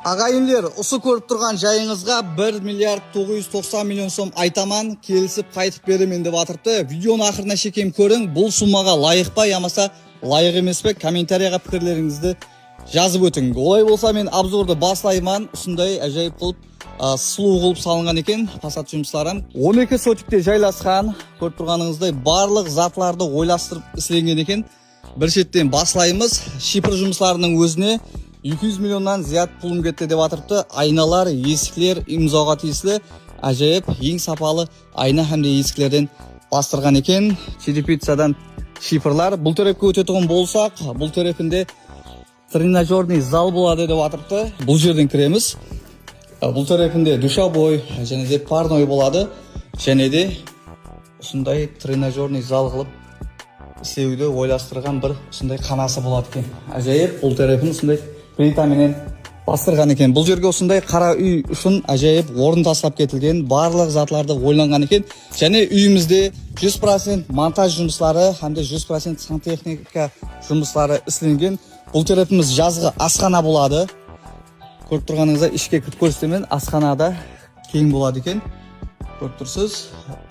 Ағайындар, осы көріп тұрған жайыңызға 1 миллиард 990 миллион сом айтаман, келісіп қайтып беремін деп атырыпты. Видеоны ақырына шекем көрің, бұл суммаға лайық па, ямаса лайық емес пе, комментарияға пікірлеріңізді жазып өтің. Олай болса мен обзорды баслайман, ұсындай әжайып қылып, сұлу қылып салынған екен пассат жұмыстарым. 12 сотикте жайласқан, көріп тұрғаныңыздай барлық затларды ойластырып ісленген екен. Бір шеттен баслаймыз, шипр жұмыстарының өзіне 200 миллионнан зият пұлым кетті деп атырыпты. Айналар, есіклер имзаға тиесілі әжайып ең сапалы айна һәмде есіклерден бастырған екен. Черепицадан шипрлар. Бұл терепке өтетіғын болсақ, бұл терепінде тренажерный зал болады деп атырыпты. Бұл жерден кіреміз. Бұл терепінде душабой және де парной болады. Және де осындай тренажерный зал қылып істеуді ойластырған бір осындай қанасы болады екен. Әжайып бұл терепін осындай плитаменен бастырған екен. Бұл жерге осындай қара үй үшін әжайып орын тастап кетілген, барлық затларды ойланған екен. Және үйімізде 100% монтаж жұмыстары һәмде 100% сантехника жұмыстары ісленген. Бұл терепіміз жазғы асхана болады. Көріп тұрғаныңызда ішке кіріп көрсетемін, асханада кең болады екен. Көріп тұрсыз,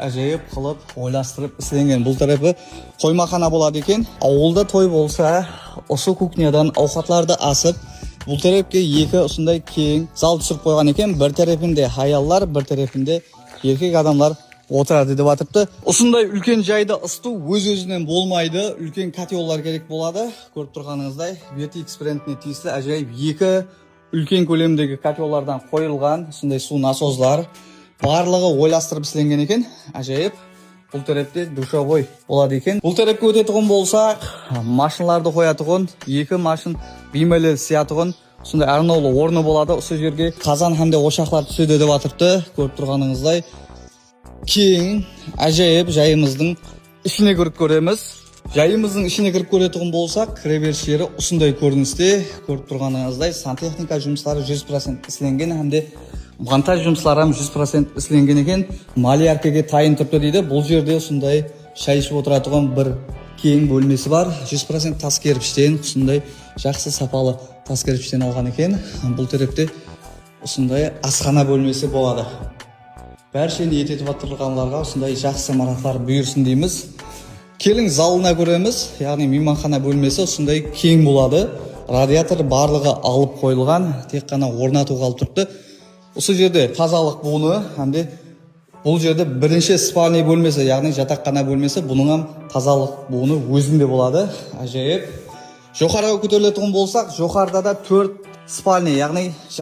әжайып қылып ойластырып ісленген. Бұл тарапы қоймақана болады екен. Ауылда той болса, осы кухнядан ауқатларды асып, бұл тарапке екі осындай кең зал түсіріп қойған екен. Бір тарапында аялдар, бір тарапында еркек адамдар отырады деп атыпты. Осындай үлкен жайды ысту өз-өзінен болмайды, үлкен котеллар керек болады. Көріп тұрғаныңыздай, VTX брендіне тиесілі әжайып екі үлкен көлемдегі котеллардан қойылған осындай су насозлар. Барлығы ойластырып ісленген екен. Әжайып бұл терепте душабой болады екен. Бұл терепке өтетіғын болса, машиналарды қоятығын, екі машин беймелі сиятығын, сондай арнаулы орны болады. Осы жерге қазан һәмде ошақлар түседі деп атырыпты. Көріп тұрғаныңыздай кең әжайып жайымыздың ішіне кіріп көреміз. Жайымыздың ішіне кіріп көретіғын болса, кіреберіс жері осындай көріністе. Көріп тұрғаныңыздай сантехника жұмыстары 100% ісленген һәмде монтаж жұмыстарым 100% ісленген екен. Маляркеге тайын тұрды дейді. Бұл жерде осындай шай ішіп отыратұғын бір кең бөлмесі бар. 100% тас кірпіштен, осындай жақсы сапалы тас кірпіштен алған екен. Бұл терепте осындай асхана бөлмесі болады. Бәршені ететіп атырғанларға осындай жақсы маратлар бұйырсын дейміз. Келің залына көреміз, яғни мейманхана бөлмесі осындай кең болады. Радиатор барлығы алып қойылған, тек қана орнату қалып тұрды. Осы жерде тазалық буыны, һәмде бұл жерде бірінші спальный бөлмесі, яғни жатақхана бөлмесі, бұның тазалық буыны өзінде болады. Әжайып. Жоғарыға көтерілетіғын болсақ, жоғарыда да 4 спальный, яғни